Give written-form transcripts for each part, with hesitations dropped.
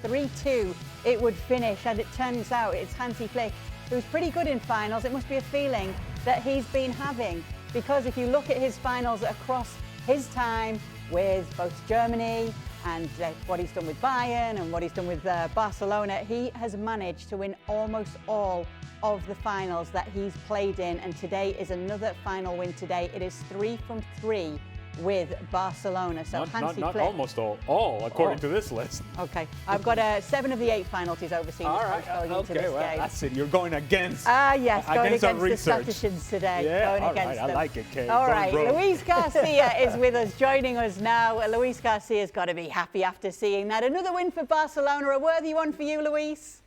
3-2 it would finish, and it turns out it's Hansi Flick, who's pretty good in finals. It must be a feeling that he's been having, because if you look at his finals across his time with both Germany and what he's done with Bayern and what he's done with Barcelona, he has managed to win almost all of the finals that he's played in, and today is another final win today. It is 3 from 3 with Barcelona. So Hansi not Flick, almost all according to this list. Okay, I've got 7 of the 8 finals he's overseen going into this game. That's it. You're going against. Yes, going against our the statisticians today. Yeah, going against them. I like it, Kay. All right, Luis Garcia is with us, joining us now. Luis Garcia's got to be happy after seeing that. Another win for Barcelona, a worthy one for you, Luis.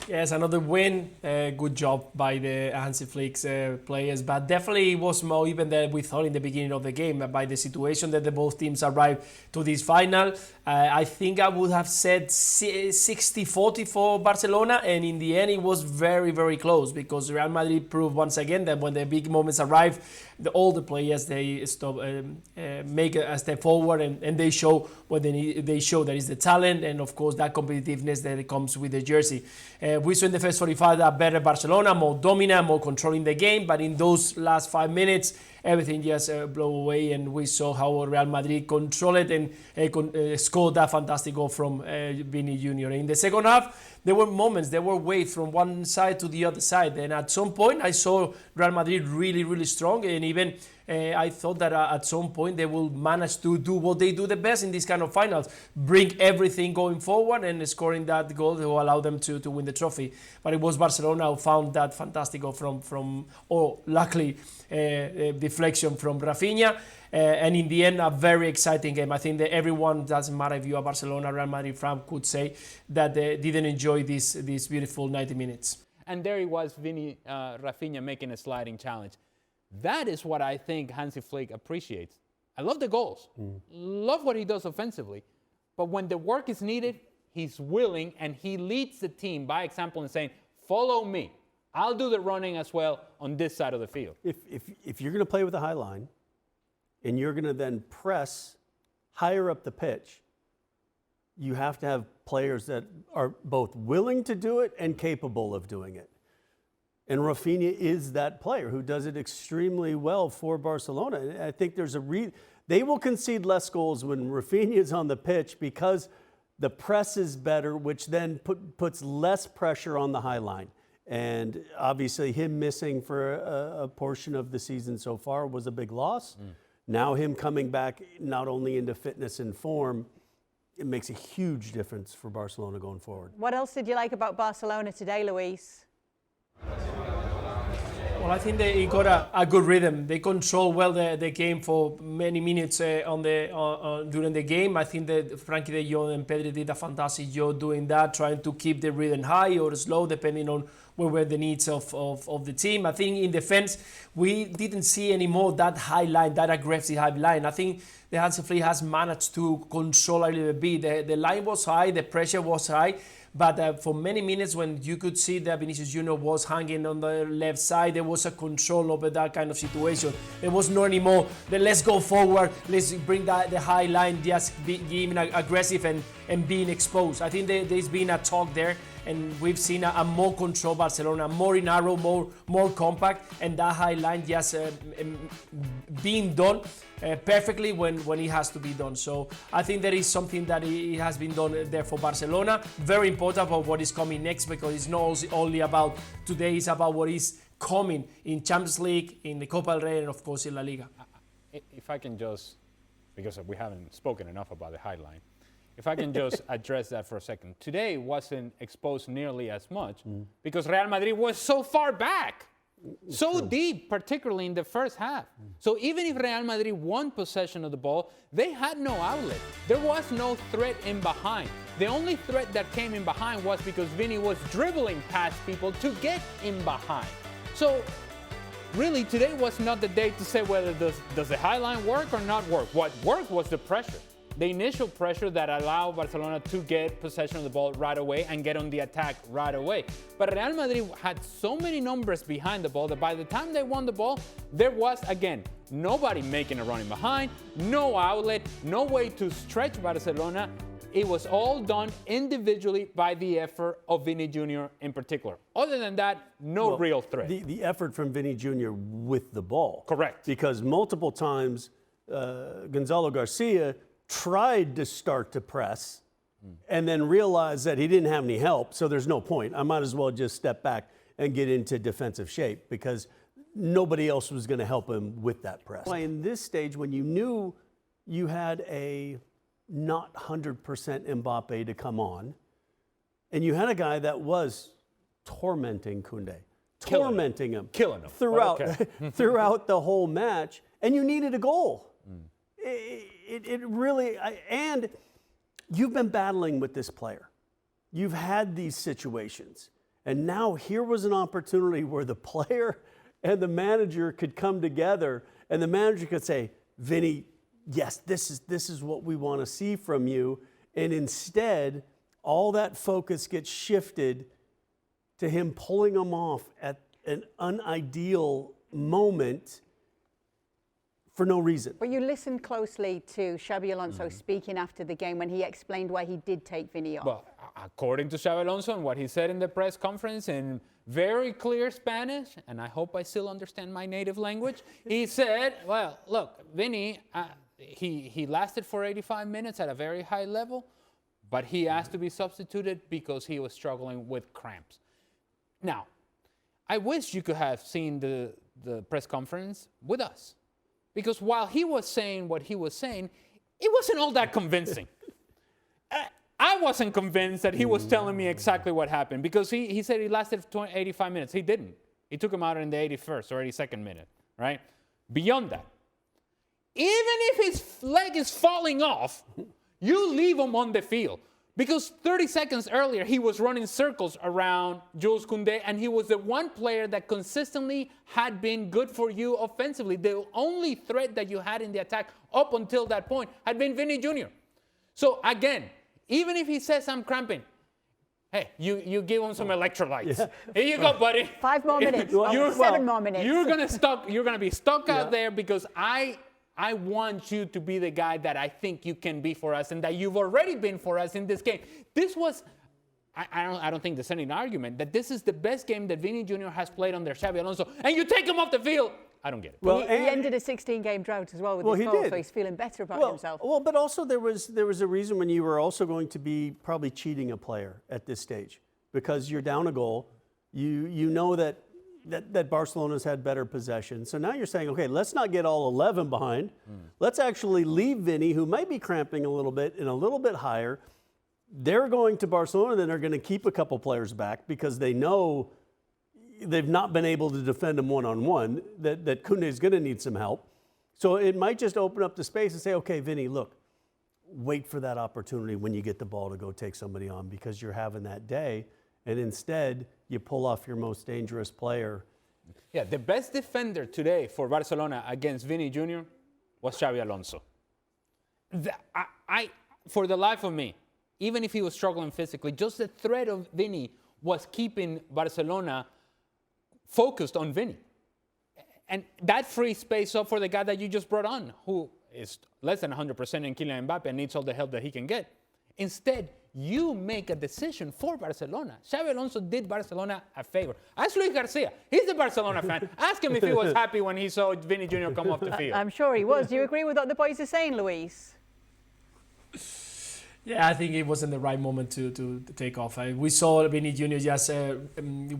Yes, another win. Good job by the Hansi Flick's players, but definitely it was more even than we thought in the beginning of the game by the situation that the both teams arrived to this final. I think I would have said 60-40 for Barcelona, and in the end it was very, very close, because Real Madrid proved once again that when the big moments arrive, all the players, they stop, make a step forward, and they show what they need. They show that is the talent, and of course that competitiveness that comes with the jersey. We saw in the first 45 a better Barcelona, more dominant, more controlling the game, but in those last 5 minutes, everything just blew away, and we saw how Real Madrid controlled it and scored that fantastic goal from Vini Jr. In the second half, there were moments, there were waves from one side to the other side, and at some point I saw Real Madrid really, really strong, and even I thought that at some point they will manage to do what they do the best in these kind of finals, bring everything going forward and scoring that goal to allow them to win the trophy. But it was Barcelona who found that fantastic goal from luckily, deflection from Rafinha. And in the end, a very exciting game. I think that everyone, doesn't matter if you are Barcelona, Real Madrid fan, could say that they didn't enjoy this beautiful 90 minutes. And there he was, Rafinha making a sliding challenge. That is what I think Hansi Flick appreciates. I love the goals, love what he does offensively, but when the work is needed, he's willing, and he leads the team by example and saying, follow me. I'll do the running as well on this side of the field. If you're going to play with a high line, and you're going to then press higher up the pitch, you have to have players that are both willing to do it and capable of doing it. And Rafinha is that player who does it extremely well for Barcelona. I think there's they will concede less goals when Rafinha is on the pitch, because the press is better, which then puts less pressure on the high line. And obviously him missing for a portion of the season so far was a big loss. Now him coming back not only into fitness and form, it makes a huge difference for Barcelona going forward. What else did you like about Barcelona today, Luis? Well, I think they got a good rhythm. They control well the game for many minutes during the game. I think that Frankie de Jong and Pedri did a fantastic job doing that, trying to keep the rhythm high or slow, depending on what were the needs of the team. I think in defense, we didn't see anymore that high line, that aggressive high line. I think the Hansi Flick has managed to control a little bit. The line was high, the pressure was high, but for many minutes when you could see that Vinicius Jr. was hanging on the left side, there was a control over that kind of situation. There was no anymore, let's go forward, let's bring the high line, just being aggressive and being exposed. I think there's been a talk there, and we've seen a more controlled Barcelona, more narrow, more compact, and that high line just being done perfectly when it has to be done. So I think there is something that it has been done there for Barcelona. Very important for what is coming next, because it's not only about today, it's about what is coming in Champions League, in the Copa del Rey, and of course in La Liga. If I can just, because we haven't spoken enough about the high line, if I can just address that for a second. Today wasn't exposed nearly as much because Real Madrid was so far back, so deep, particularly in the first half. So even if Real Madrid won possession of the ball, they had no outlet. There was no threat in behind. The only threat that came in behind was because Vini was dribbling past people to get in behind. So really, today was not the day to say whether does the high line work or not work. What worked was the pressure. The initial pressure that allowed Barcelona to get possession of the ball right away and get on the attack right away. But Real Madrid had so many numbers behind the ball that by the time they won the ball, there was, again, nobody making a run in behind, no outlet, no way to stretch Barcelona. it was all done individually by the effort of Vinny Jr. in particular. Other than that, no real threat. The effort from Vinny Jr. with the ball. Correct. Because multiple times Gonzalo Garcia tried to start to press and then realized that he didn't have any help, so there's no point. I might as well just step back and get into defensive shape because nobody else was going to help him with that press. In this stage, when you knew you had a not 100% Mbappe to come on, and you had a guy that was tormenting Koundé, tormenting him throughout throughout the whole match, and you needed a goal. It really, and you've been battling with this player. You've had these situations, and now here was an opportunity where the player and the manager could come together, and the manager could say, Vinny, yes, this is what we want to see from you. And instead, all that focus gets shifted to him pulling them off at an unideal moment for no reason. But you listened closely to Xabi Alonso speaking after the game when he explained why he did take Vinny off. Well, according to Xabi Alonso and what he said in the press conference in very clear Spanish, and I hope I still understand my native language, he said, well, look, Vinny, he lasted for 85 minutes at a very high level, but he asked to be substituted because he was struggling with cramps. Now, I wish you could have seen the press conference with us, because while he was saying what he was saying, it wasn't all that convincing. I wasn't convinced that he was telling me exactly what happened, because he said he lasted 85 minutes. He didn't. He took him out in the 81st or 82nd minute, right? Beyond that, even if his leg is falling off, you leave him on the field. Because 30 seconds earlier, he was running circles around Jules Koundé, and he was the one player that consistently had been good for you offensively. The only threat that you had in the attack up until that point had been Vinny Jr. So again, even if he says I'm cramping, hey, you give him some electrolytes. Yeah. Here you go, buddy. 5 more minutes. 7 more minutes. You're gonna be stuck out there, because I want you to be the guy that I think you can be for us, and that you've already been for us in this game. This was, I don't think there's any argument that this is the best game that Vinny Jr. has played under Xabi Alonso, and you take him off the field. I don't get it. Well, he ended a 16-game drought as well with his goal, so he's feeling better about himself. Well, but also there was a reason when you were also going to be probably cheating a player at this stage, because you're down a goal. You know that Barcelona's had better possession. So now you're saying, okay, let's not get all 11 behind. Let's actually leave Vinny, who might be cramping a little bit, and a little bit higher. They're going to Barcelona, then they're going to keep a couple players back because they know they've not been able to defend him one-on-one, that Koundé is going to need some help. So it might just open up the space and say, okay, Vinny, look, wait for that opportunity when you get the ball to go take somebody on, because you're having that day. And instead, you pull off your most dangerous player. Yeah, the best defender today for Barcelona against Vinny Jr. was Xabi Alonso. For the life of me, even if he was struggling physically, just the threat of Vinny was keeping Barcelona focused on Vinny. And that free space up for the guy that you just brought on, who is less than 100% in Kylian Mbappe and needs all the help that he can get. Instead, you make a decision for Barcelona. Xabi Alonso did Barcelona a favor. Ask Luis Garcia. He's a Barcelona fan. Ask him if he was happy when he saw Vinny Jr. come off the field. I'm sure he was. Do you agree with what the boys are saying, Luis? Yeah, I think it wasn't the right moment to take off. We saw Vinny Jr. just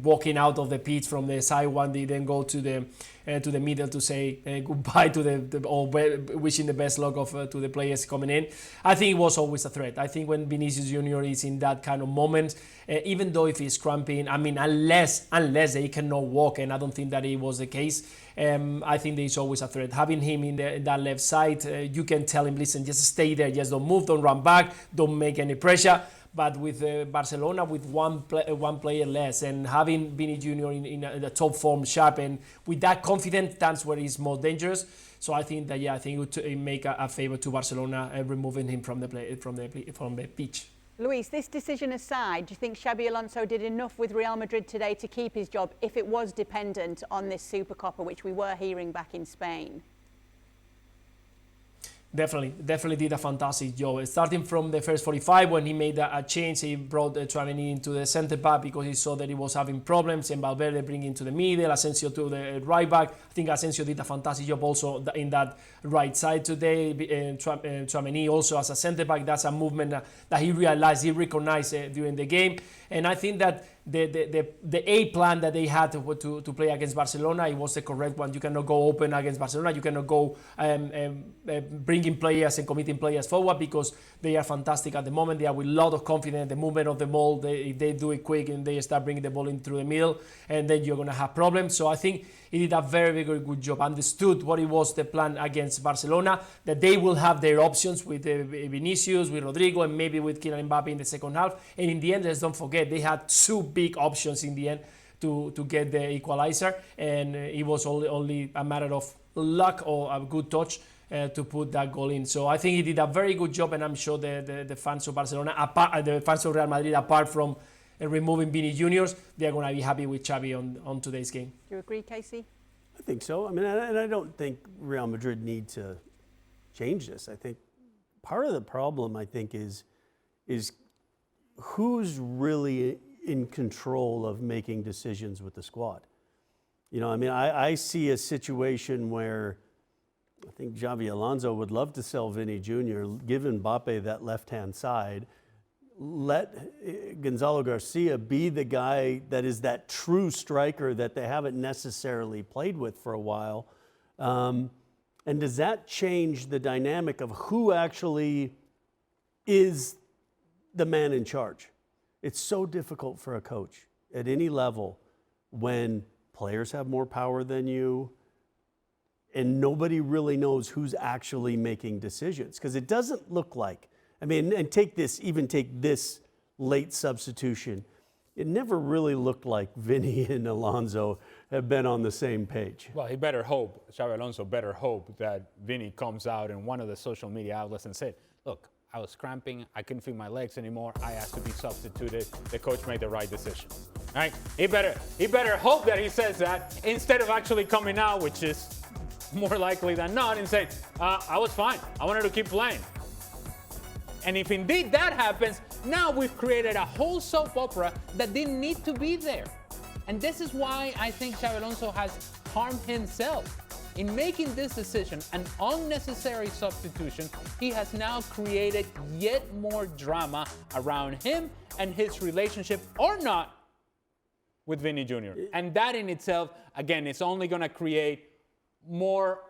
walking out of the pitch from the side one, they then go to the middle to say goodbye to or wishing the best luck to the players coming in. I think it was always a threat. I think when Vinicius Jr. is in that kind of moment, even though if he's cramping, I mean, unless they cannot walk, and I don't think that it was the case, I think there is always a threat. Having him in that left side, you can tell him, listen, just stay there, just don't move, don't run back, don't make any pressure. But with Barcelona, with one player less, and having Vinny Jr. in the top form, sharp, and with that confidence, that's where he's more dangerous. So I think that it would make a favor to Barcelona, removing him from the pitch. Luis, this decision aside, do you think Xabi Alonso did enough with Real Madrid today to keep his job if it was dependent on this Supercopa, which we were hearing back in Spain? Definitely did a fantastic job. Starting from the first 45, when he made a change, he brought Tchouaméni into the centre back because he saw that he was having problems, and Valverde bringing to the middle, Asensio to the right back. I think Asensio did a fantastic job also in that right side today. Tchouaméni also as a centre back, that's a movement that he realized, he recognized during the game. And I think that the A plan that they had to play against Barcelona, it was the correct one. You cannot go open against Barcelona. You cannot go bringing players and committing players forward, because they are fantastic at the moment. They are with a lot of confidence. The movement of the ball, if they do it quick and they start bringing the ball in through the middle, and then you're going to have problems. So I think he did a very, very good job. Understood what it was the plan against Barcelona, that they will have their options with Vinicius, with Rodrigo, and maybe with Kylian Mbappe in the second half. And in the end, let's don't forget, they had two big options in the end to get the equalizer, and it was only a matter of luck or a good touch to put that goal in. So I think he did a very good job, and I'm sure the fans of Barcelona, the fans of Real Madrid, apart from removing Vini Juniors, they're going to be happy with Xavi on today's game. Do you agree, Casey? I think so. I mean, and I don't think Real Madrid need to change this. I think part of the problem, I think, is who's really in control of making decisions with the squad. You know, I mean, I see a situation where I think Xavi Alonso would love to sell Vini Jr., give Mbappe that left-hand side, let Gonzalo Garcia be the guy that is that true striker that they haven't necessarily played with for a while. And does that change the dynamic of who actually is the man in charge? It's so difficult for a coach at any level when players have more power than you and nobody really knows who's actually making decisions. Because it doesn't look like, I mean, and take this late substitution. It never really looked like Vinny and Alonso have been on the same page. Well, he better hope, Xabi Alonso better hope that Vinny comes out in one of the social media outlets and said, look, I was cramping, I couldn't feel my legs anymore, I asked to be substituted, the coach made the right decision. All right? He better hope that he says that instead of actually coming out, which is more likely than not, and say, I was fine, I wanted to keep playing. And if indeed that happens, now we've created a whole soap opera that didn't need to be there. And this is why I think Xabi Alonso has harmed himself. In making this decision, an unnecessary substitution, he has now created yet more drama around him and his relationship, or not, with Vini Jr. And that in itself, again, is only going to create more.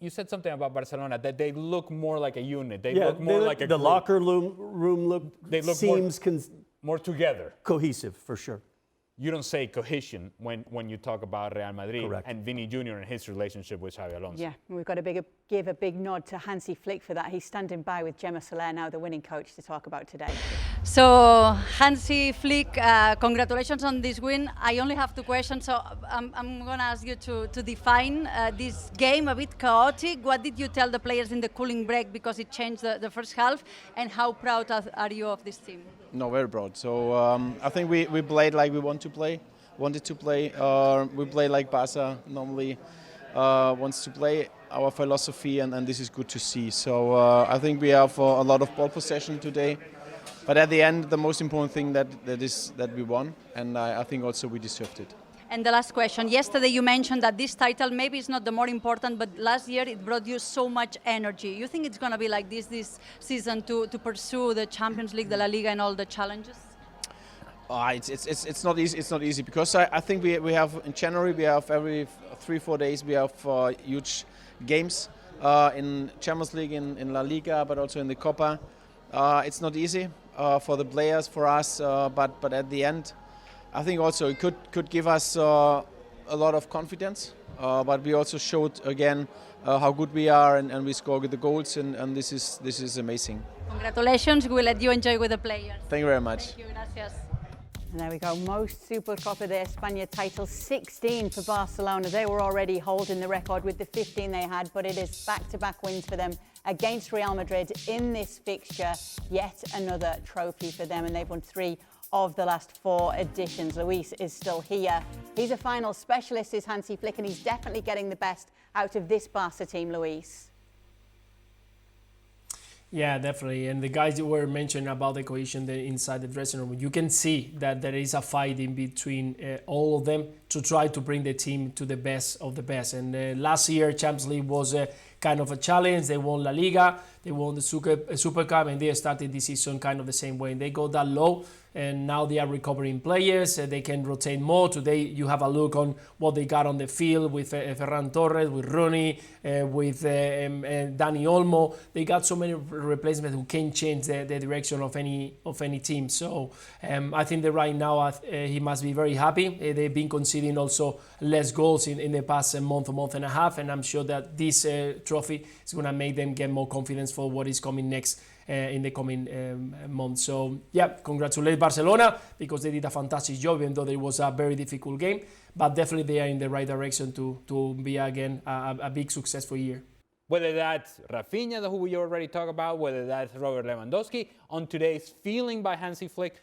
You said something about Barcelona, that they look more like a unit. They look more like a the group. locker room seems more together. Cohesive, for sure. You don't say cohesion when you talk about Real Madrid. Correct. And Vini Jr. and his relationship with Xabi Alonso. Yeah, we've got to give a big nod to Hansi Flick for that. He's standing by with Gemma Soler, now the winning coach, to talk about today. So, Hansi Flick, congratulations on this win. I only have two questions, so I'm going to ask you to define this game, a bit chaotic. What did you tell the players in the cooling break, because it changed the first half, and how proud are you of this team? No, very proud. So I think we played like we wanted to play. We play like Barca normally wants to play, our philosophy, and this is good to see. So I think we have a lot of ball possession today. But at the end, the most important thing that we won, and I think also we deserved it. And the last question. Yesterday you mentioned that this title maybe is not the more important, but last year it brought you so much energy. You think it's going to be like this season to pursue the Champions League, the La Liga, and all the challenges? It's not easy. It's not easy because I think we have in January, we have every 3-4 days we have huge games in Champions League, in La Liga, but also in the Copa. It's not easy for the players, for us, but at the end, I think also it could give us a lot of confidence, but we also showed again how good we are, and we scored the goals, and this is amazing. Congratulations! We'll let you enjoy with the players. Thank you very much. Thank you, gracias. And there we go, most Supercopa de España titles, 16 for Barcelona. They were already holding the record with the 15 they had, but it is back-to-back wins for them against Real Madrid in this fixture. Yet another trophy for them, and they've won 3 of the last 4 editions. Luis is still here. He's a final specialist, is Hansi Flick, and he's definitely getting the best out of this Barca team, Luis. Yeah, definitely. And the guys that were mentioned about the cohesion inside the dressing room, you can see that there is a fight in between all of them to try to bring the team to the best of the best. And last year, Champions League was kind of a challenge. They won La Liga, they won the Supercup, and they started this season kind of the same way. And they go that low, and now they are recovering players. They can rotate more. Today, you have a look on what they got on the field with Ferran Torres, with Rooney, with Dani Olmo. They got so many replacements who can change the direction of any team. So I think that right now he must be very happy. They've been conceding also less goals in the past month and a half, and I'm sure that this trophy is going to make them get more confidence for what is coming next in the coming months. So yeah, congratulate Barcelona because they did a fantastic job, even though it was a very difficult game. But definitely they are in the right direction to be again a big successful year. Whether that's Rafinha, who we already talked about, whether that's Robert Lewandowski, on today's feeling by Hansi Flick.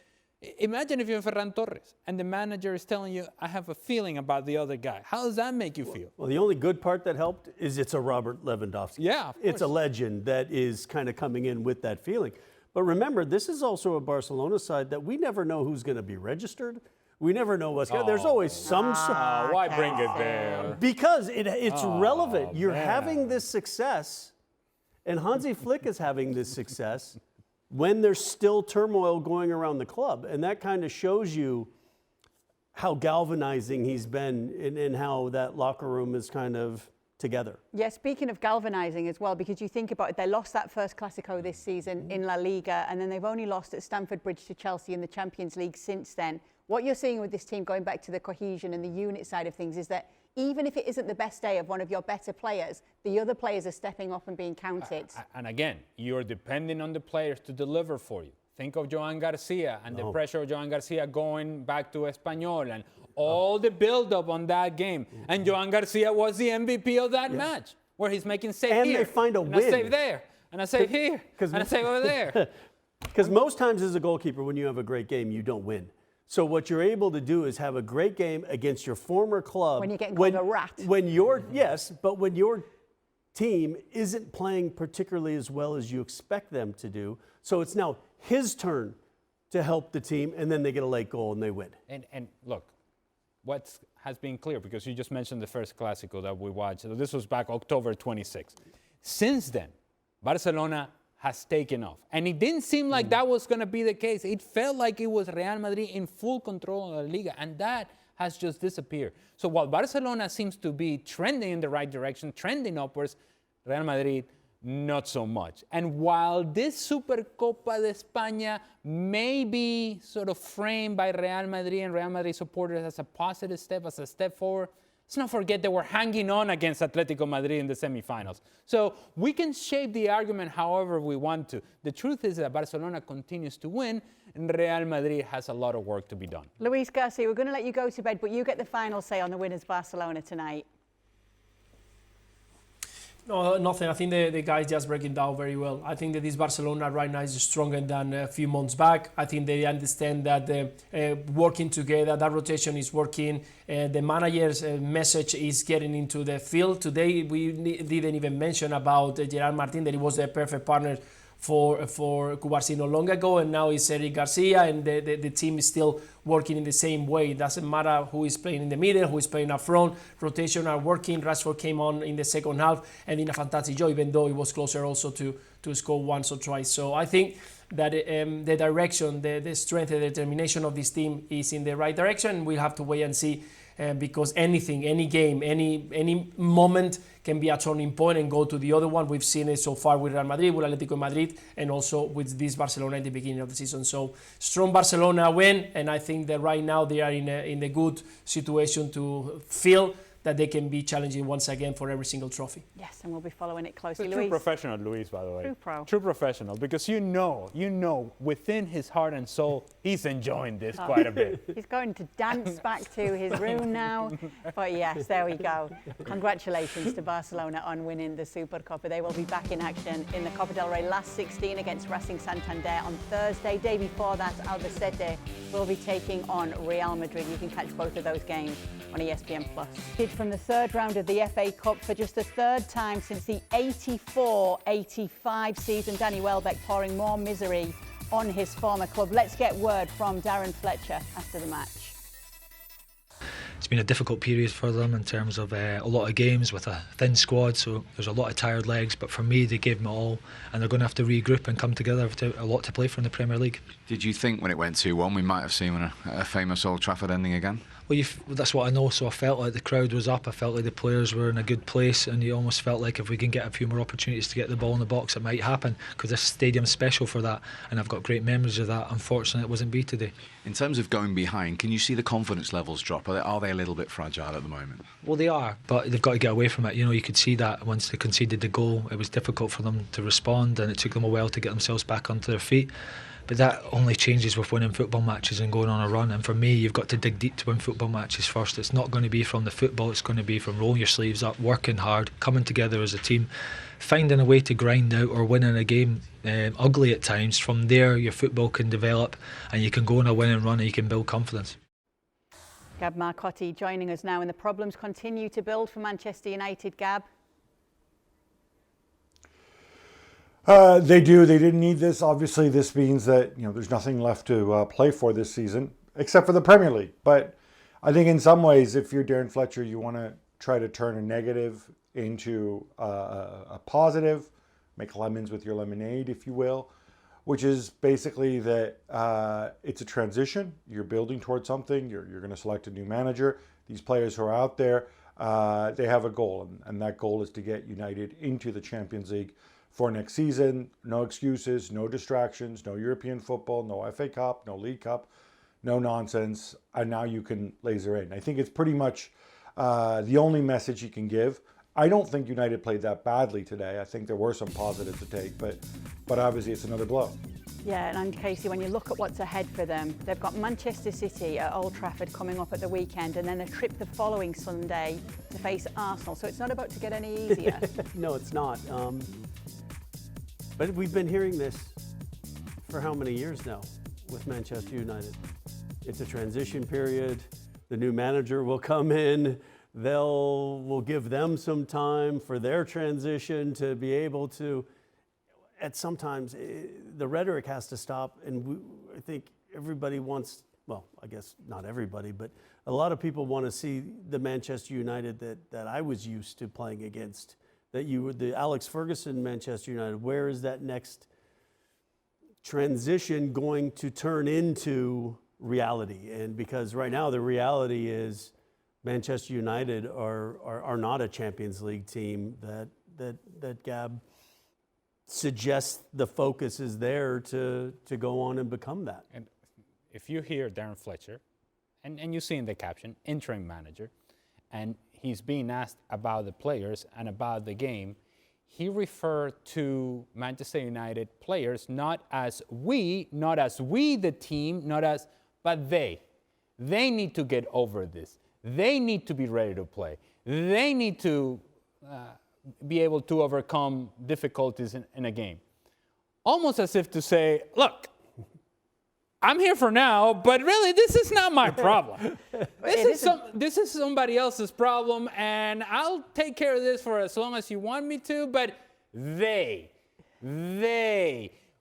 Imagine if you're Ferran Torres and the manager is telling you, I have a feeling about the other guy. How does that make you feel? Well, the only good part that helped is it's a Robert Lewandowski. Yeah, of course. It's a legend that is kind of coming in with that feeling. But remember, this is also a Barcelona side that we never know who's going to be registered. We never know what's going to. There's always some. Why bring it there? Because it's relevant. You're having this success, and Hansi Flick is having this success when there's still turmoil going around the club. And that kind of shows you how galvanizing he's been and how that locker room is kind of together. Yeah, speaking of galvanizing as well, because you think about it, they lost that first Clasico this season in La Liga, and then they've only lost at Stamford Bridge to Chelsea in the Champions League since then. What you're seeing with this team, going back to the cohesion and the unit side of things, is that even if it isn't the best day of one of your better players, the other players are stepping up and being counted. And again, you're depending on the players to deliver for you. Think of Joan Garcia and the pressure of Joan Garcia going back to Espanyol and all the build-up on that game. And Joan Garcia was the MVP of that match, where he's making save and here. And they find a and win. I save there. And I save here. And I save over there. Because most times as a goalkeeper, when you have a great game, you don't win. So what you're able to do is have a great game against your former club. When you're getting called a rat. When but when your team isn't playing particularly as well as you expect them to do. So it's now his turn to help the team, and then they get a late goal and they win. And look, what has been clear, because you just mentioned the first Clásico that we watched. So this was back October 26th. Since then, Barcelona has taken off. And it didn't seem like that was going to be the case. It felt like it was Real Madrid in full control of La Liga, and that has just disappeared. So while Barcelona seems to be trending in the right direction, trending upwards, Real Madrid, not so much. And while this Supercopa de España may be sort of framed by Real Madrid and Real Madrid supporters as a positive step, as a step forward, let's not forget that we're hanging on against Atletico Madrid in the semifinals. So we can shape the argument however we want to. The truth is that Barcelona continues to win, and Real Madrid has a lot of work to be done. Luis Garcia, we're going to let you go to bed, but you get the final say on the winners Barcelona tonight. No, nothing. I think the guys just breaking down very well. I think that this Barcelona right now is stronger than a few months back. I think they understand that working together, that rotation is working. The manager's message is getting into the field. Today, we didn't even mention about Gerard Martin, that he was the perfect partner for Cubarsí no long ago, and now it's Eric Garcia, and the team is still working in the same way. It doesn't matter who is playing in the middle, who is playing up front. Rotation are working. Rashford came on in the second half and did a fantastic job, even though it was closer also to score once or twice. So I think that the direction, the strength, the determination of this team is in the right direction. We'll have to wait and see, because anything, any game, any moment can be a turning point and go to the other one. We've seen it so far with Real Madrid, with Atletico Madrid, and also with this Barcelona at the beginning of the season. So strong Barcelona win, and I think that right now they are in a good situation to feel that they can be challenging once again for every single trophy. Yes, and we'll be following it closely. True professional, Luis, by the way. True pro. True professional, because you know, within his heart and soul, he's enjoying this quite a bit. He's going to dance back to his room now. But yes, there we go. Congratulations to Barcelona on winning the Supercopa. They will be back in action in the Copa del Rey last 16 against Racing Santander on Thursday. Day before that, Albacete will be taking on Real Madrid. You can catch both of those games on ESPN+. from the third round of the FA Cup for just the third time since the 84-85 season. Danny Welbeck pouring more misery on his former club. Let's get word from Darren Fletcher after the match. It's been a difficult period for them in terms of a lot of games with a thin squad, so there's a lot of tired legs, but for me they gave them all, and they're going to have to regroup and come together with a lot to play for in the Premier League. Did you think when it went 2-1 we might have seen a famous Old Trafford ending again? Well, that's what I know, so I felt like the crowd was up, I felt like the players were in a good place, and you almost felt like if we can get a few more opportunities to get the ball in the box, it might happen, because this stadium's special for that, and I've got great memories of that. Unfortunately, it wasn't be today. In terms of going behind, can you see the confidence levels drop? Are they a little bit fragile at the moment? Well, they are, but they've got to get away from it. You know, you could see that once they conceded the goal, it was difficult for them to respond, and it took them a while to get themselves back onto their feet. But that only changes with winning football matches and going on a run. And for me, you've got to dig deep to win football matches first. It's not going to be from the football, it's going to be from rolling your sleeves up, working hard, coming together as a team, finding a way to grind out or winning a game ugly at times. From there, your football can develop and you can go on a winning run and you can build confidence. Gab Marcotti joining us now, and the problems continue to build for Manchester United. Gab? They do. They didn't need this. Obviously, this means that there's nothing left to play for this season, except for the Premier League. But I think in some ways, if you're Darren Fletcher, you want to try to turn a negative into a positive, make lemons with your lemonade, if you will, which is basically that it's a transition. You're building towards something. You're going to select a new manager. These players who are out there, they have a goal, and that goal is to get United into the Champions League for next season. No excuses, no distractions, no European football, no FA Cup, no League Cup, no nonsense. And now you can laser in. I think it's pretty much the only message you can give. I don't think United played that badly today. I think there were some positives to take, but obviously it's another blow. Yeah, and Casey, when you look at what's ahead for them, they've got Manchester City at Old Trafford coming up at the weekend, and then a trip the following Sunday to face Arsenal. So it's not about to get any easier. No, it's not. But we've been hearing this for how many years now with Manchester United? It's a transition period. The new manager will come in. We'll give them some time for their transition to be able to. Sometimes the rhetoric has to stop, and I think everybody wants. Well, I guess not everybody, but a lot of people want to see the Manchester United that I was used to playing against. The Alex Ferguson Manchester United. Where is that next transition going to turn into reality? And because right now the reality is Manchester United are not a Champions League team that Gab suggests the focus is there to go on and become that. And if you hear Darren Fletcher, and you see in the caption, interim manager, and he's being asked about the players and about the game, he referred to Manchester United players not as we the team, but they. They need to get over this. They need to be ready to play. They need to be able to overcome difficulties in a game. Almost as if to say, look, I'm here for now, but really this is not my problem. This is somebody else's problem, and I'll take care of this for as long as you want me to, but they.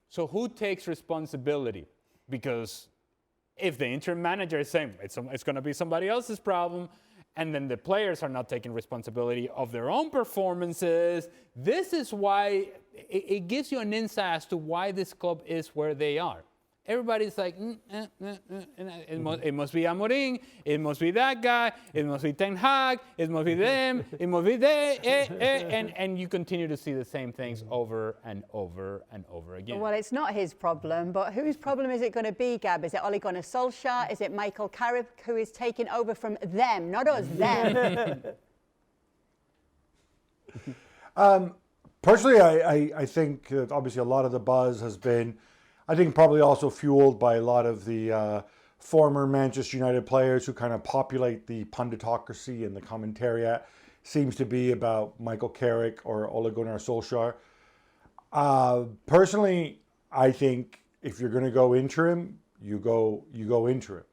So who takes responsibility? Because if the interim manager is saying it's going to be somebody else's problem, and then the players are not taking responsibility of their own performances, this is why it gives you an insight as to why this club is where they are. Everybody's like, it must be Amorim, it must be that guy, it must be Ten Hag, it must be them, it must be they, and you continue to see the same things over and over and over again. Well, it's not his problem, but whose problem is it going to be, Gab? Is it Ole Gunnar Solskjaer? Is it Michael Carrick, who is taking over from them, not us, them? Personally, I think that obviously a lot of the buzz has been, I think probably also fueled by a lot of the former Manchester United players who kind of populate the punditocracy and the commentariat. Seems to be about Michael Carrick or Ole Gunnar Solskjaer. Personally, I think if you're going to go interim, you go interim.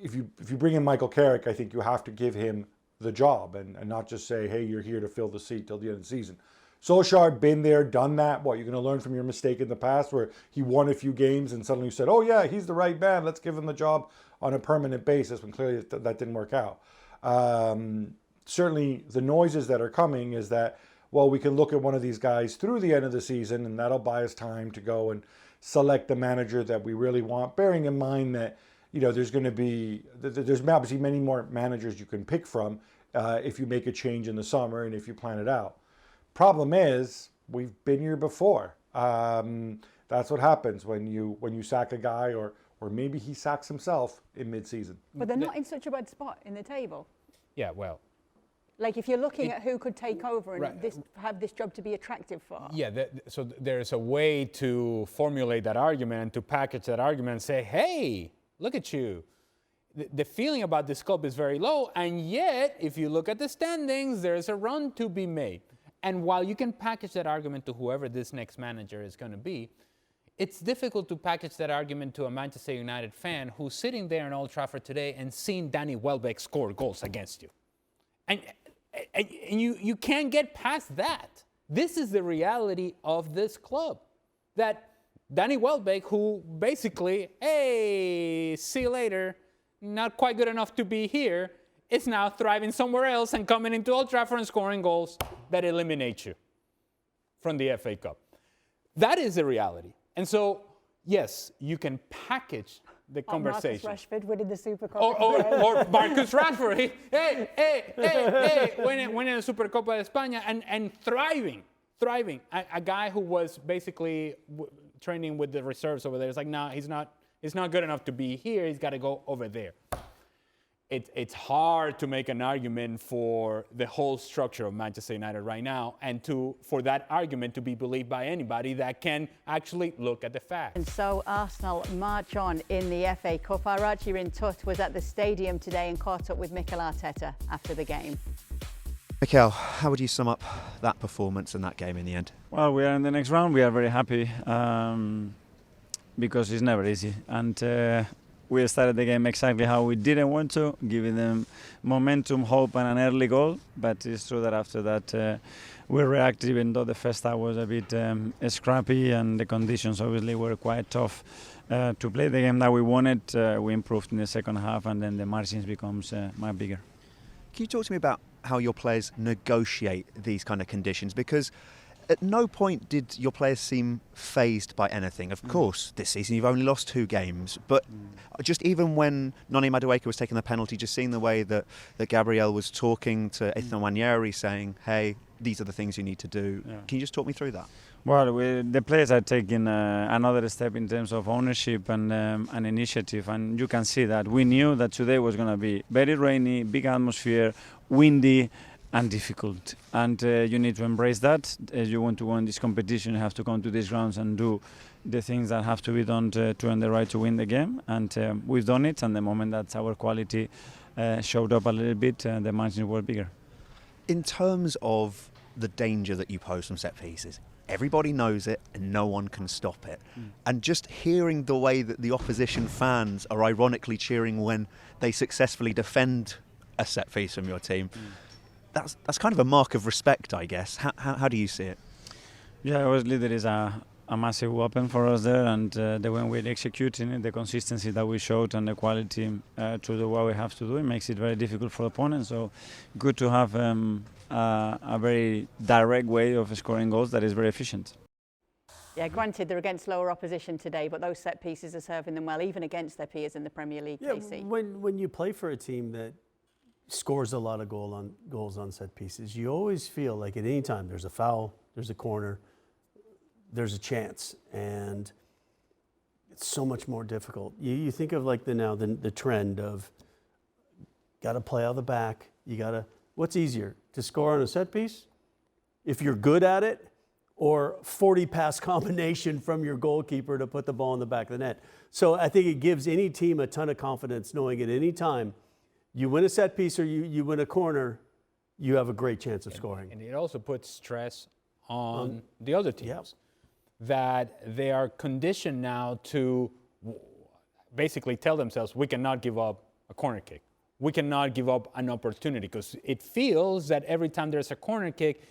if you bring in Michael Carrick, I think you have to give him the job and not just say, hey, you're here to fill the seat till the end of the season. Solskjaer, been there, done that. What, you're going to learn from your mistake in the past where he won a few games and suddenly you said, oh yeah, he's the right man, let's give him the job on a permanent basis, when clearly that didn't work out. Certainly the noises that are coming is that, well, we can look at one of these guys through the end of the season and that'll buy us time to go and select the manager that we really want, bearing in mind that there's obviously many more managers you can pick from if you make a change in the summer and if you plan it out. Problem is, we've been here before. That's what happens when you sack a guy, or maybe he sacks himself in mid-season. But they're not in such a bad spot in the table. Yeah, well. Like if you're looking at who could take over and have this job to be attractive for. Yeah, so there's a way to formulate that argument and to package that argument and say, hey, look at you. The feeling about this club is very low, and yet, if you look at the standings, there's a run to be made. And while you can package that argument to whoever this next manager is going to be, it's difficult to package that argument to a Manchester United fan who's sitting there in Old Trafford today and seeing Danny Welbeck score goals against you. And you can't get past that. This is the reality of this club. That Danny Welbeck, who basically, hey, see you later, not quite good enough to be here, is now thriving somewhere else and coming into Old Trafford and scoring goals that eliminate you from the FA Cup. That is the reality. And so, yes, you can package the conversation. Marcus Rashford winning the Supercopa. Or Marcus Rashford. Hey, winning the Supercopa de España and thriving. A guy who was basically training with the reserves over there. It's like, no, he's not good enough to be here. He's got to go over there. It's hard to make an argument for the whole structure of Manchester United right now and for that argument to be believed by anybody that can actually look at the facts. And so Arsenal march on in the FA Cup. Our Archie Rintut was at the stadium today and caught up with Mikel Arteta after the game. Mikel, how would you sum up that performance and that game in the end? Well, we are in the next round. We are very happy because it's never easy. And we started the game exactly how we didn't want to, giving them momentum, hope and an early goal. But it's true that after that we reacted, even though the first half was a bit scrappy and the conditions obviously were quite tough to play the game that we wanted. We improved in the second half and then the margins becomes much bigger. Can you talk to me about how your players negotiate these kind of conditions? Because at no point did your players seem fazed by anything. Of course, this season you've only lost 2 games, but just even when Noni Madueke was taking the penalty, just seeing the way that Gabriel was talking to Ethan Nwaneri saying, hey, these are the things you need to do. Yeah. Can you just talk me through that? Well, the players are taking another step in terms of ownership and initiative, and you can see that. We knew that today was going to be very rainy, big atmosphere, windy, and difficult, and you need to embrace that. As you want to win this competition, you have to come to these grounds and do the things that have to be done to earn the right to win the game, and we've done it. And the moment that our quality showed up a little bit, the margins were bigger. In terms of the danger that you pose from set pieces, everybody knows it and no one can stop it. And just hearing the way that the opposition fans are ironically cheering when they successfully defend a set piece from your team, that's kind of a mark of respect, I guess. How do you see it? Yeah, obviously there is a massive weapon for us there, and the way we're executing it, the consistency that we showed and the quality to do what we have to do, it makes it very difficult for opponents. So good to have a very direct way of scoring goals that is very efficient. Yeah, granted they're against lower opposition today, but those set pieces are serving them well, even against their peers in the Premier League. Yeah, KC. when you play for a team that scores a lot of goals on set pieces, you always feel like at any time there's a foul, there's a corner, there's a chance, and it's so much more difficult. You think of like the trend of got to play out the back. What's easier, to score on a set piece if you're good at it, or 40 pass combination from your goalkeeper to put the ball in the back of the net? So I think it gives any team a ton of confidence knowing at any time you win a set piece or you win a corner, you have a great chance of scoring. And it also puts stress on the other teams, that they are conditioned now to basically tell themselves, we cannot give up a corner kick. We cannot give up an opportunity, because it feels that every time there's a corner kick,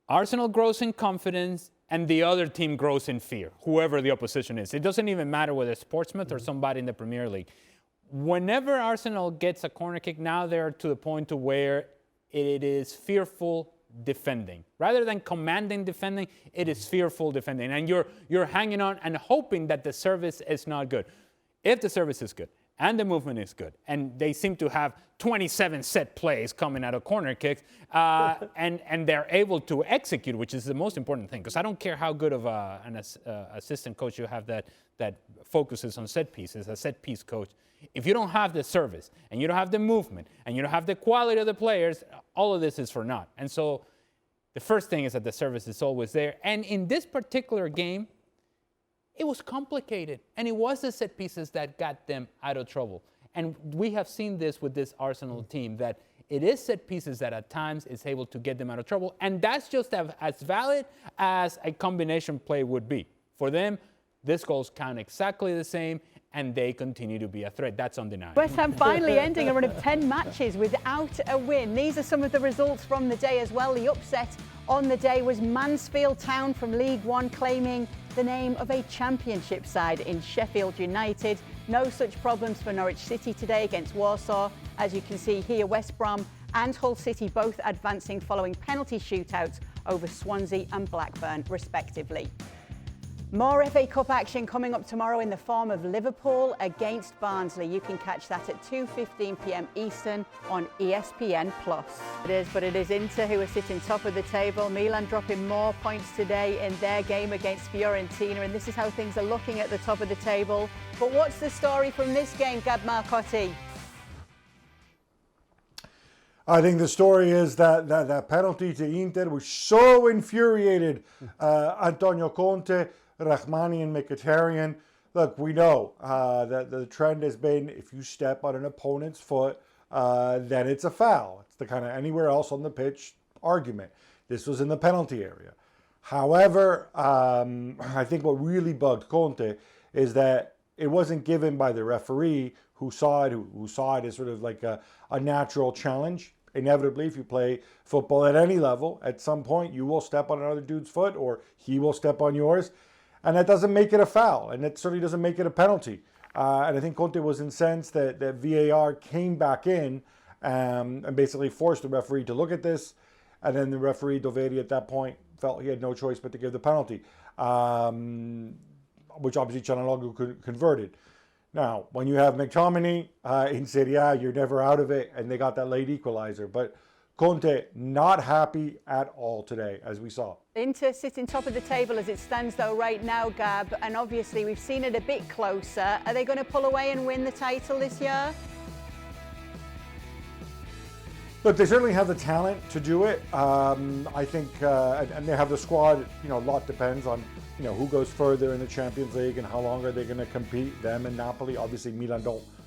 Arsenal grows in confidence and the other team grows in fear, whoever the opposition is. It doesn't even matter whether it's Portsmouth or somebody in the Premier League. Whenever Arsenal gets a corner kick, now they're to the point to where it is fearful defending. Rather than commanding defending, it is fearful defending. And you're hanging on and hoping that the service is not good. If the service is good and the movement is good, and they seem to have 27 set plays coming out of corner kicks, and they're able to execute, which is the most important thing. Because I don't care how good of an assistant coach you have that focuses on set pieces, a set piece coach. If you don't have the service, and you don't have the movement, and you don't have the quality of the players, all of this is for naught. And so the first thing is that the service is always there. And in this particular game, it was complicated. And it was the set pieces that got them out of trouble. And we have seen this with this Arsenal team, that it is set pieces that at times is able to get them out of trouble. And that's just as valid as a combination play would be. For them, this goals count exactly the same, and they continue to be a threat. That's undeniable. West Ham finally ending a run of 10 matches without a win. These are some of the results from the day as well. The upset on the day was Mansfield Town from League One claiming the name of a championship side in Sheffield United. No such problems for Norwich City today against Warsaw. As you can see here, West Brom and Hull City both advancing following penalty shootouts over Swansea and Blackburn, respectively. More FA Cup action coming up tomorrow in the form of Liverpool against Barnsley. You can catch that at 2:15 p.m. Eastern on ESPN+. It is Inter who are sitting top of the table. Milan dropping more points today in their game against Fiorentina, and this is how things are looking at the top of the table. But what's the story from this game, Gab Marcotti? I think the story is that penalty to Inter was so infuriated Antonio Conte, Rahmani and Mkhitaryan. Look, we know that the trend has been if you step on an opponent's foot, then it's a foul. It's the kind of anywhere else on the pitch argument. This was in the penalty area. However, I think what really bugged Conte is that it wasn't given by the referee who saw it as sort of like a natural challenge. Inevitably, if you play football at any level, at some point you will step on another dude's foot or he will step on yours. And that doesn't make it a foul, and it certainly doesn't make it a penalty. And I think Conte was incensed that VAR came back in and basically forced the referee to look at this. And then the referee, Doveri, at that point felt he had no choice but to give the penalty, which obviously Çalhanoğlu converted. Now, when you have McTominay in Serie A, you're never out of it, and they got that late equalizer. But Conte not happy at all today, as we saw. Inter sitting top of the table as it stands, though, right now, Gab, and obviously we've seen it a bit closer. Are they going to pull away and win the title this year? Look, they certainly have the talent to do it. I think, and they have the squad. You know, a lot depends on who goes further in the Champions League and how long are they going to compete. Them and Napoli. Obviously, Milan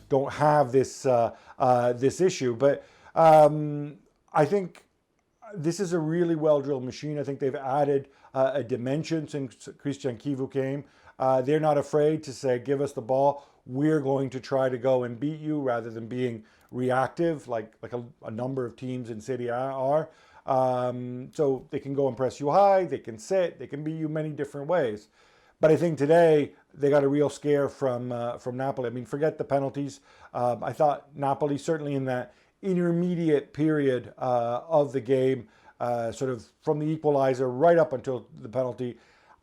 don't have this this issue, but I think this is a really well-drilled machine. I think they've added a dimension since Christian Kivu came. They're not afraid to say, give us the ball. We're going to try to go and beat you rather than being reactive like a number of teams in Serie A are. So they can go and press you high. They can sit. They can beat you many different ways. But I think today they got a real scare from Napoli. I mean, forget the penalties. I thought Napoli, certainly in that intermediate period of the game, sort of from the equalizer right up until the penalty,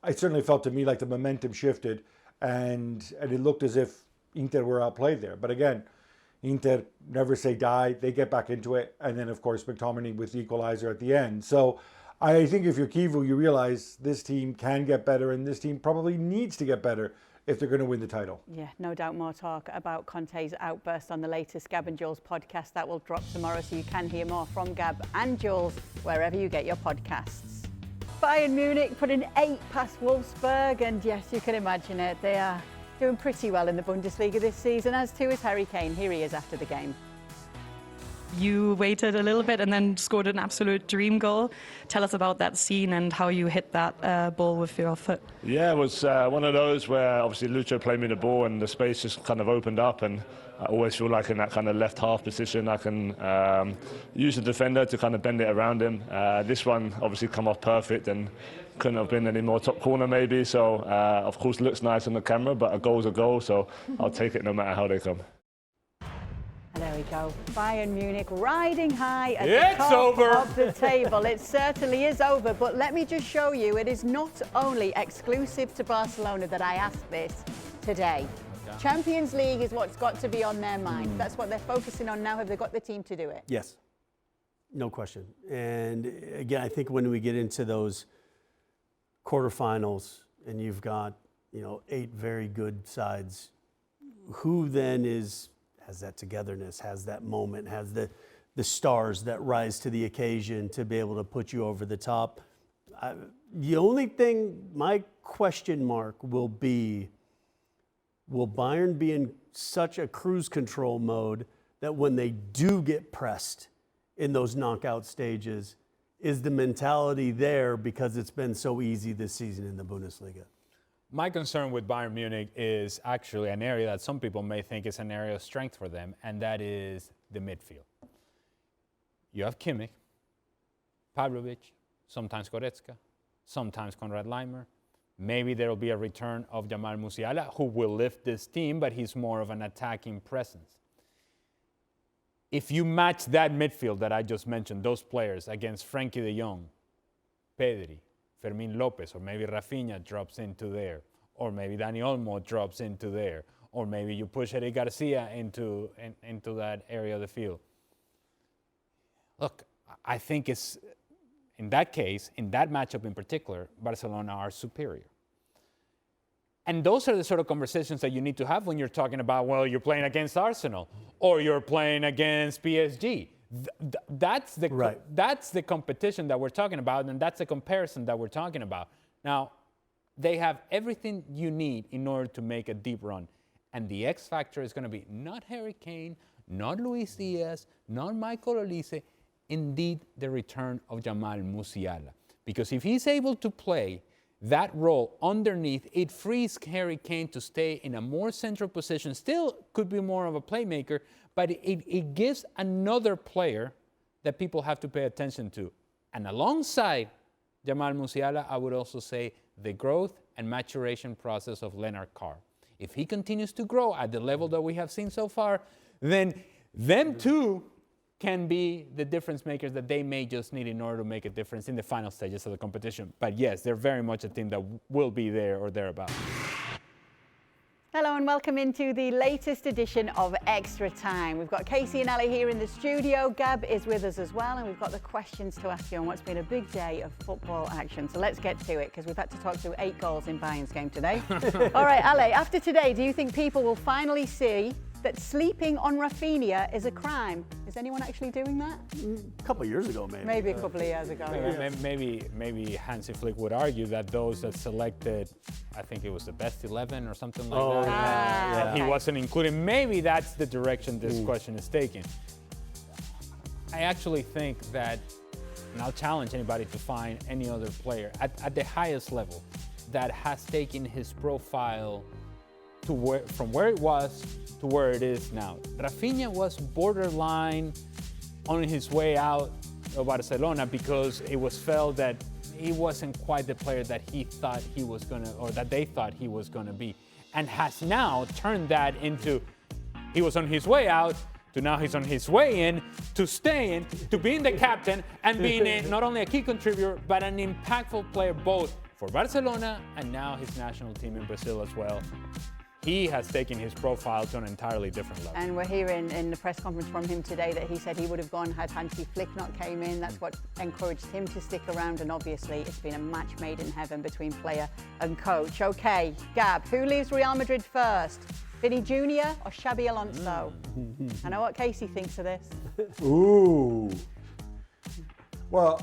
it certainly felt to me like the momentum shifted and it looked as if Inter were outplayed there. But again, Inter never say die. They get back into it. And then, of course, McTominay with the equalizer at the end. So I think if you're Kivu, you realize this team can get better and this team probably needs to get better if they're going to win the title. Yeah, no doubt more talk about Conte's outburst on the latest Gab and Jules podcast. That will drop tomorrow, so you can hear more from Gab and Jules wherever you get your podcasts. Bayern Munich put an 8 past Wolfsburg, and yes, you can imagine it. They are doing pretty well in the Bundesliga this season, as too is Harry Kane. Here he is after the game. you waited a little bit and then scored an absolute dream goal. Tell us about that scene and how you hit that ball with your foot. Yeah, it was one of those where obviously Lucho played me the ball and the space just kind of opened up, and I always feel like in that kind of left half position I can use the defender to kind of bend it around him. This one obviously come off perfect and couldn't have been any more top corner maybe, so of course looks nice on the camera, but a goal's a goal, so I'll take it no matter how they come. And there we go. Bayern Munich riding high at the It's top over. of the table. It certainly is over, but let me just show you, it is not only exclusive to Barcelona that I asked this today. Okay. Champions League is what's got to be on their mind. That's what they're focusing on now. Have they got the team to do it? Yes, no question. And again, I think when we get into those quarterfinals and you've got, 8 very good sides, who then has that togetherness, has that moment, has the stars that rise to the occasion to be able to put you over the top. The only thing, my question mark will be, will Bayern be in such a cruise control mode that when they do get pressed in those knockout stages, is the mentality there because it's been so easy this season in the Bundesliga? My concern with Bayern Munich is actually an area that some people may think is an area of strength for them, and that is the midfield. You have Kimmich, Pavlovic, sometimes Goretzka, sometimes Konrad Laimer. Maybe there will be a return of Jamal Musiala, who will lift this team, but he's more of an attacking presence. If you match that midfield that I just mentioned, those players, against Frenkie de Jong, Pedri, Fermin Lopez, or maybe Rafinha drops into there, or maybe Dani Olmo drops into there, or maybe you push Eric Garcia into that area of the field. Look, I think it's, in that case, in that matchup in particular, Barcelona are superior. And those are the sort of conversations that you need to have when you're talking about, well, you're playing against Arsenal, or you're playing against PSG. That's the competition that we're talking about, and that's the comparison that we're talking about. Now, they have everything you need in order to make a deep run. And the X factor is going to be not Harry Kane, not Luis Diaz, not Michael Olise, indeed the return of Jamal Musiala. Because if he's able to play that role underneath, it frees Harry Kane to stay in a more central position, still could be more of a playmaker, but it gives another player that people have to pay attention to. And alongside Jamal Musiala, I would also say the growth and maturation process of Lennart Carr. If he continues to grow at the level that we have seen so far, then them two can be the difference makers that they may just need in order to make a difference in the final stages of the competition. But yes, they're very much a team that will be there or thereabouts. Hello and welcome into the latest edition of Extra Time. We've got Casey and Ali here in the studio. Gab is with us as well, and we've got the questions to ask you on what's been a big day of football action. So let's get to it, because we've had to talk through 8 goals in Bayern's game today. All right, Ali, after today, do you think people will finally see that sleeping on Rafinha is a crime? Is anyone actually doing that? A couple of years ago, maybe. Maybe a couple of years ago. Maybe Hansi Flick would argue that those that selected, I think it was the best 11 or something like that. He wasn't included. Maybe that's the direction this question is taking. I actually think that, and I'll challenge anybody to find any other player at the highest level that has taken his profile to from where it was to where it is now. Rafinha was borderline on his way out of Barcelona because it was felt that he wasn't quite the player that he thought he was gonna, or that they thought he was gonna be, and has now turned that into, he was on his way out to now he's on his way in, to staying, to being the captain and being not only a key contributor but an impactful player both for Barcelona and now his national team in Brazil as well. He has taken his profile to an entirely different level. And we're hearing in the press conference from him today that he said he would have gone had Hansi Flick not came in. That's what encouraged him to stick around, and obviously it's been a match made in heaven between player and coach. Okay, Gab, who leaves Real Madrid first? Vinny Jr. or Xabi Alonso? I know what Casey thinks of this. Ooh. Well,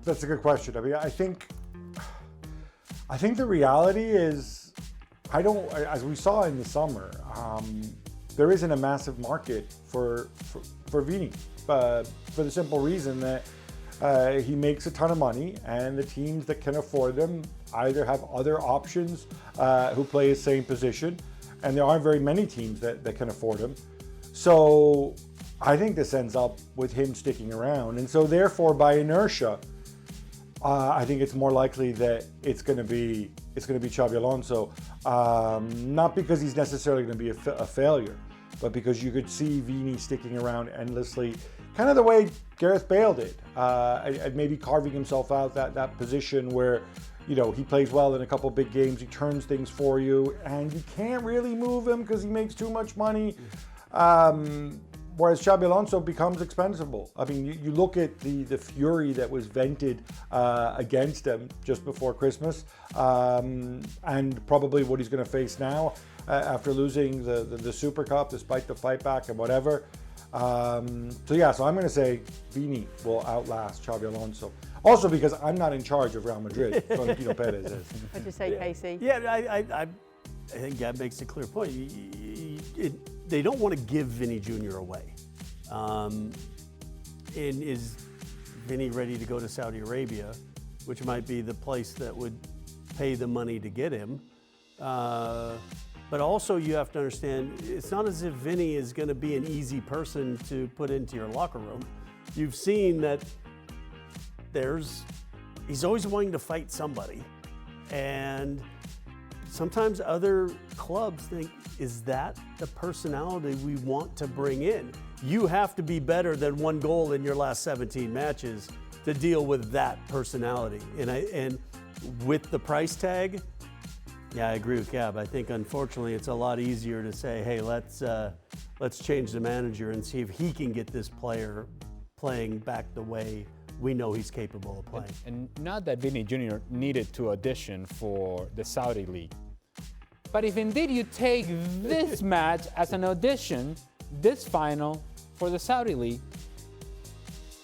that's a good question. I mean, I think the reality is, as we saw in the summer, there isn't a massive market for Vini, for the simple reason that he makes a ton of money, and the teams that can afford them either have other options who play his same position, and there aren't very many teams that can afford him. So I think this ends up with him sticking around, and so therefore by inertia, I think it's more likely that it's going to be Xabi Alonso, not because he's necessarily going to be a failure, but because you could see Vini sticking around endlessly, kind of the way Gareth Bale did, and maybe carving himself out that position where, you know, he plays well in a couple big games, he turns things for you, and you can't really move him because he makes too much money. Whereas Xabi Alonso becomes expendable. I mean, you look at the fury that was vented against him just before Christmas, and probably what he's going to face now after losing the Super Cup, despite the fight back and whatever. So I'm going to say Vini will outlast Xabi Alonso. Also because I'm not in charge of Real Madrid, Florentino Perez is. What'd you say, Casey? Yeah, I think Gab makes a clear point. They don't want to give Vinny Jr. away. And is Vinny ready to go to Saudi Arabia, which might be the place that would pay the money to get him? But also you have to understand, it's not as if Vinny is going to be an easy person to put into your locker room. You've seen that he's always wanting to fight somebody. And sometimes other clubs think, is that the personality we want to bring in? You have to be better than 1 goal in your last 17 matches to deal with that personality. And with the price tag, yeah, I agree with Gab. I think unfortunately it's a lot easier to say, hey, let's change the manager and see if he can get this player playing back the way we know he's capable of playing. And not that Vinny Jr. needed to audition for the Saudi League. But if indeed you take this match as an audition, this final for the Saudi League,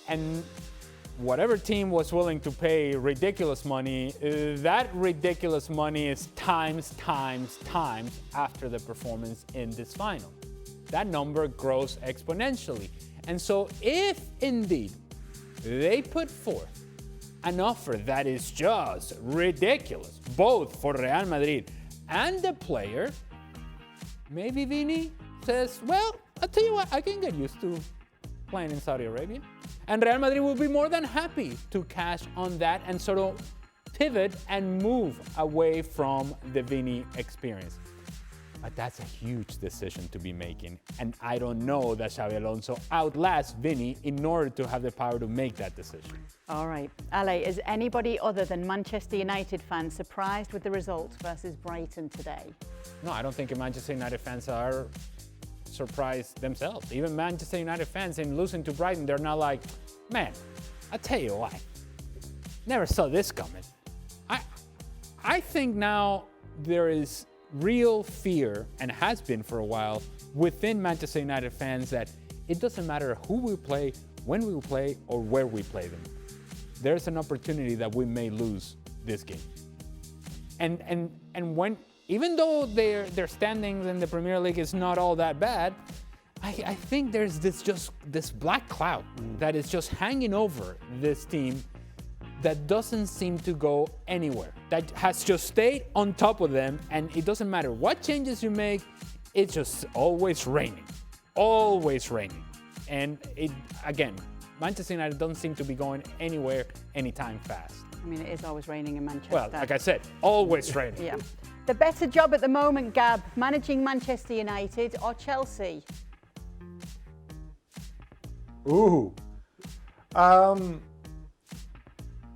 and whatever team was willing to pay ridiculous money, that ridiculous money is times after the performance in this final. That number grows exponentially. And so if indeed they put forth an offer that is just ridiculous, both for Real Madrid and the player, maybe Vini says, well, I'll tell you what, I can get used to playing in Saudi Arabia. And Real Madrid will be more than happy to cash on that and sort of pivot and move away from the Vini experience. But that's a huge decision to be making. And I don't know that Xabi Alonso outlasts Vini in order to have the power to make that decision. All right. Ale, is anybody other than Manchester United fans surprised with the result versus Brighton today? No, I don't think Manchester United fans are surprised themselves. Even Manchester United fans in losing to Brighton, they're not like, man, I tell you what, never saw this coming. I think now there is real fear, and has been for a while, within Manchester United fans that it doesn't matter who we play, when we play, or where we play them. There's an opportunity that we may lose this game. And when, even though their standings in the Premier League is not all that bad, I think there's this black cloud that is just hanging over this team that doesn't seem to go anywhere, that has just stayed on top of them, and it doesn't matter what changes you make, it's just always raining. And again, Manchester United doesn't seem to be going anywhere anytime fast. I mean, it is always raining in Manchester. Well, like I said, always raining. Yeah. The better job at the moment, Gab, managing Manchester United or Chelsea? Ooh.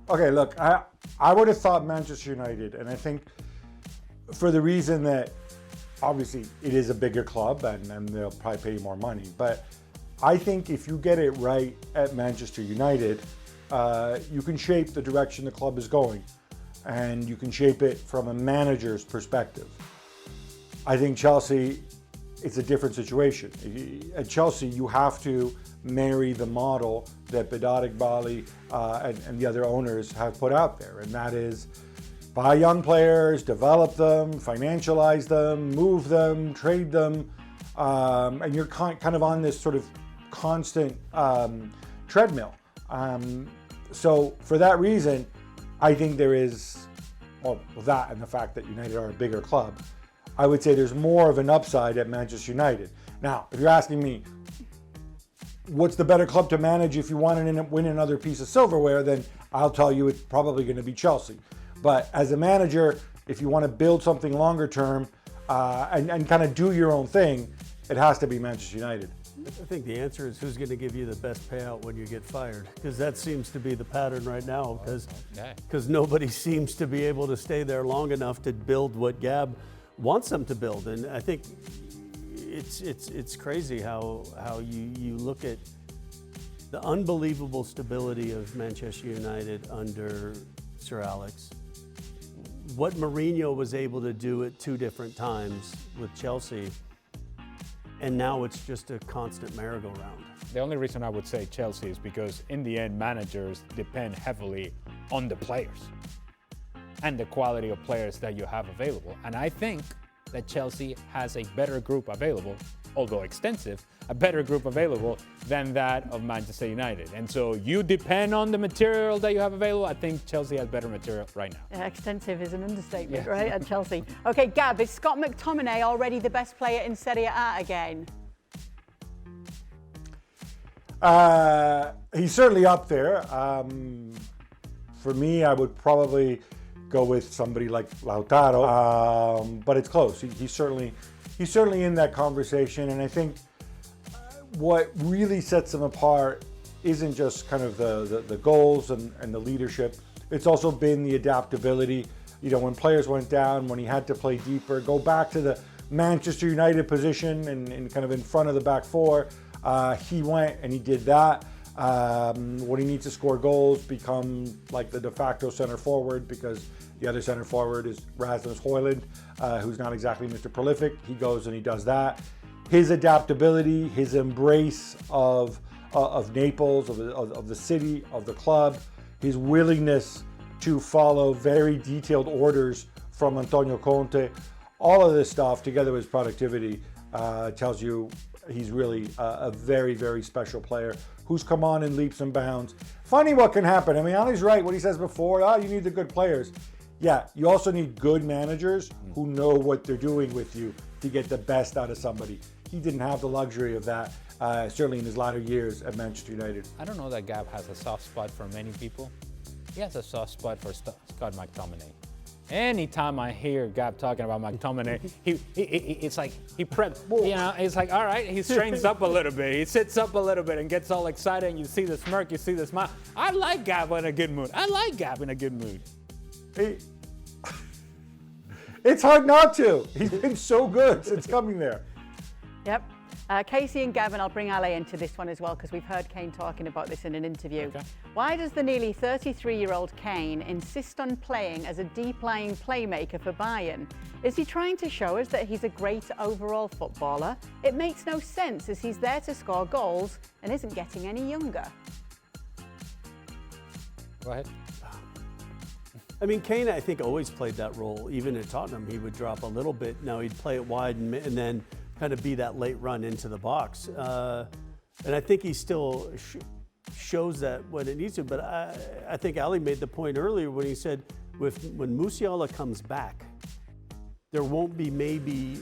Okay, look, I would have thought Manchester United, and I think for the reason that obviously it is a bigger club and they'll probably pay you more money, but I think if you get it right at Manchester United, you can shape the direction the club is going, and you can shape it from a manager's perspective. I think Chelsea, it's a different situation. At Chelsea, you have to marry the model that Bedat Iqbali and the other owners have put out there, and that is buy young players, develop them, financialize them, move them, trade them, and you're kind of on this sort of constant treadmill. So for that reason, I think there is, well, that and the fact that United are a bigger club, I would say there's more of an upside at Manchester United. Now, if you're asking me, what's the better club to manage if you want to win another piece of silverware, then I'll tell you it's probably going to be Chelsea. But as a manager, if you want to build something longer term and kind of do your own thing, it has to be Manchester United. I think the answer is who's going to give you the best payout when you get fired, because that seems to be the pattern right now, because nobody seems to be able to stay there long enough to build what Gab wants them to build. And I think it's crazy how you look at the unbelievable stability of Manchester United under Sir Alex. What Mourinho was able to do at 2 different times with Chelsea, and now it's just a constant merry-go-round. The only reason I would say Chelsea is because in the end, managers depend heavily on the players and the quality of players that you have available. And I think that Chelsea has a better group available, although extensive, a better group available than that of Manchester United. And so you depend on the material that you have available. I think Chelsea has better material right now. Yeah, extensive is an understatement, right, at Chelsea. Okay, Gab, is Scott McTominay already the best player in Serie A again? He's certainly up there. For me, I would probably go with somebody like Lautaro, but it's close. He's certainly in that conversation, and I think what really sets him apart isn't just kind of the goals and the leadership. It's also been the adaptability. You know, when players went down, when he had to play deeper, go back to the Manchester United position and kind of in front of the back four, he went and he did that. When he needs to score goals, become like the de facto center forward, because the other center forward is Rasmus Højlund, who's not exactly Mr. Prolific. He goes and he does that. His adaptability, his embrace of Naples, of the city, of the club, his willingness to follow very detailed orders from Antonio Conte, all of this stuff together with his productivity tells you he's really a very, very special player who's come on in leaps and bounds. Funny what can happen. I mean, Ali's right what he says before, you need the good players. Yeah, you also need good managers who know what they're doing with you to get the best out of somebody. He didn't have the luxury of that, certainly in his latter years at Manchester United. I don't know that Gab has a soft spot for many people. He has a soft spot for Scott McTominay. Anytime I hear Gab talking about McTominay, it's like he prepped, it's like, all right, he straightens up a little bit. He sits up a little bit and gets all excited, and you see the smirk, you see the smile. I like Gab in a good mood. It's hard not to. He's been so good since coming there. Yep. Casey and Gavin, I'll bring Ale into this one as well, because we've heard Kane talking about this in an interview. Okay. Why does the nearly 33-year-old Kane insist on playing as a deep-lying playmaker for Bayern? Is he trying to show us that he's a great overall footballer? It makes no sense, as he's there to score goals and isn't getting any younger. Go ahead. I mean, Kane, I think, always played that role. Even at Tottenham, he would drop a little bit. Now he'd play it wide and then kind of be that late run into the box. And I think he still shows that when it needs to. But I think Ali made the point earlier when he said when Musiala comes back, there won't be maybe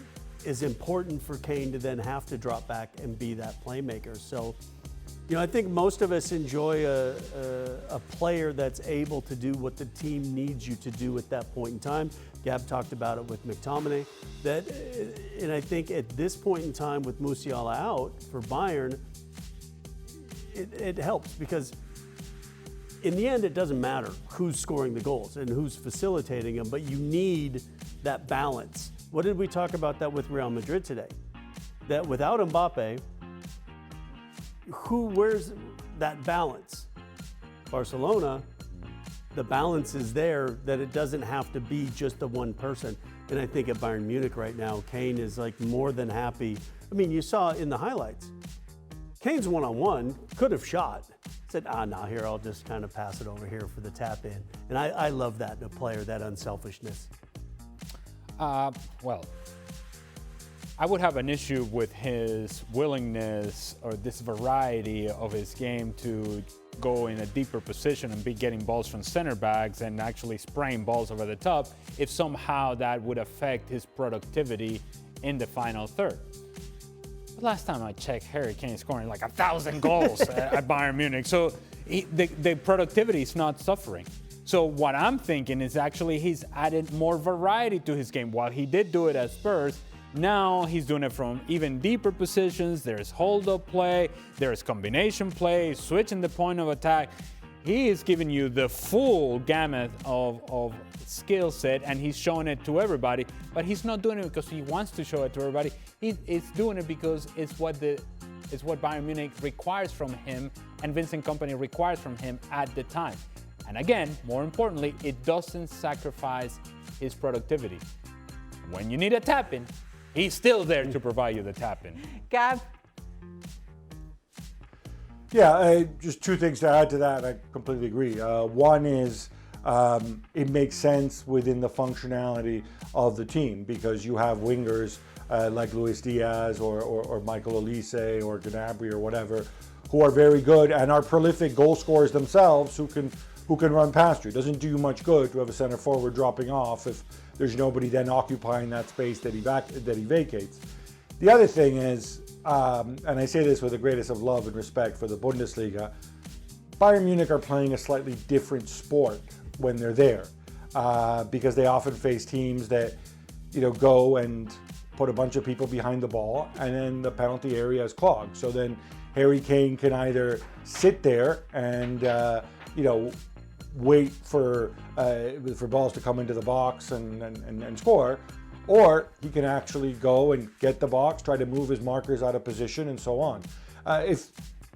as important for Kane to then have to drop back and be that playmaker. So, you know, I think most of us enjoy a player that's able to do what the team needs you to do at that point in time. Gab talked about it with McTominay. And I think at this point in time with Musiala out for Bayern, it helps, because in the end it doesn't matter who's scoring the goals and who's facilitating them, but you need that balance. What did we talk about that with Real Madrid today? That without Mbappe, where's that balance? Barcelona, the balance is there, that it doesn't have to be just the one person. And I think at Bayern Munich right now, Kane is like more than happy. I mean, you saw in the highlights, Kane's one-on-one, could have shot. Said, here, I'll just kind of pass it over here for the tap in. And I love that in a player, that unselfishness. Well, I would have an issue with his willingness or this variety of his game to go in a deeper position and be getting balls from center backs and actually spraying balls over the top if somehow that would affect his productivity in the final third. Last time I checked, Harry Kane scoring like 1,000 goals at Bayern Munich. So the productivity is not suffering. So what I'm thinking is actually he's added more variety to his game. While he did do it at Spurs, now he's doing it from even deeper positions. There's hold-up play, there's combination play, switching the point of attack. He is giving you the full gamut of skill set, and he's showing it to everybody. But he's not doing it because he wants to show it to everybody. He's doing it because it's what Bayern Munich requires from him, and Vincent Kompany requires from him at the time. And again, more importantly, it doesn't sacrifice his productivity. When you need a tap-in, he's still there to provide you the tap-in. Gab? Yeah, just two things to add to that. I completely agree. One is it makes sense within the functionality of the team because you have wingers like Luis Diaz or Michael Olise or Gnabry or whatever who are very good and are prolific goal scorers themselves who can run past you. It doesn't do you much good to have a center forward dropping off if there's nobody then occupying that space that he vacates. The other thing is, and I say this with the greatest of love and respect for the Bundesliga, Bayern Munich are playing a slightly different sport when they're there because they often face teams that, go and put a bunch of people behind the ball and then the penalty area is clogged. So then Harry Kane can either sit there and, wait for balls to come into the box and score, or he can actually go and get the box, try to move his markers out of position, and so on. If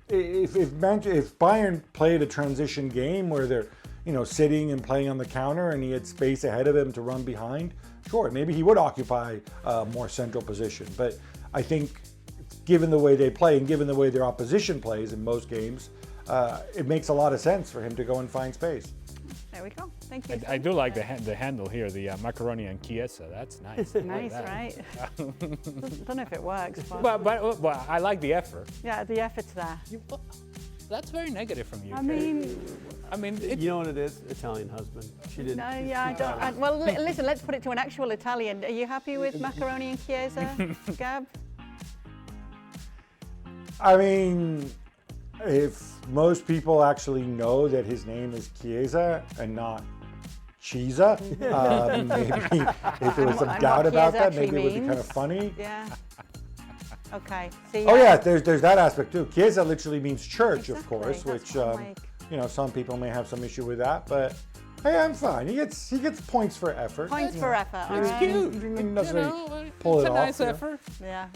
Bayern played a transition game where they're sitting and playing on the counter, and he had space ahead of him to run behind, sure, maybe he would occupy a more central position. But I think, given the way they play and given the way their opposition plays in most games, it makes a lot of sense for him to go and find space. There we go. Thank you. I do like the handle here, the macaroni and chiesa. That's nice. Nice, right? Don't know if it works, but I like the effort. Yeah, the effort's there. That's very negative from you. I mean, you know what it is? Italian husband. She didn't. No, yeah, I don't. Well, listen, let's put it to an actual Italian. Are you happy with macaroni and chiesa, Gab? I mean, if most people actually know that his name is Chiesa and not Chiesa, maybe if there was some doubt about that, maybe it would be kind of funny. Yeah. Okay. So, oh yeah, there's that aspect too. Chiesa literally means church, exactly. Of course, that's which some people may have some issue with that, but hey, I'm fine. He gets points for effort. Points for effort. It's right. cute. He doesn't necessarily pull it off. It's a nice effort. Yeah.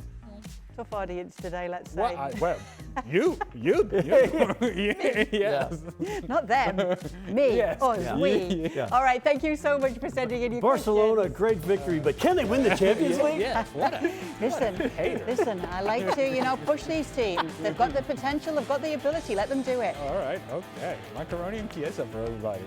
Tough audience today, let's say. Well, you. Yes. Not them. Me. Yes. Us. Yeah. We. Yeah. All right. Thank you so much for sending in your Barcelona, questions. great victory, but can they win the Champions League? Yes. What a Listen. I like to, push these teams. They've got the potential. They've got the ability. Let them do it. All right. Okay. Macaroni and chiesa for everybody.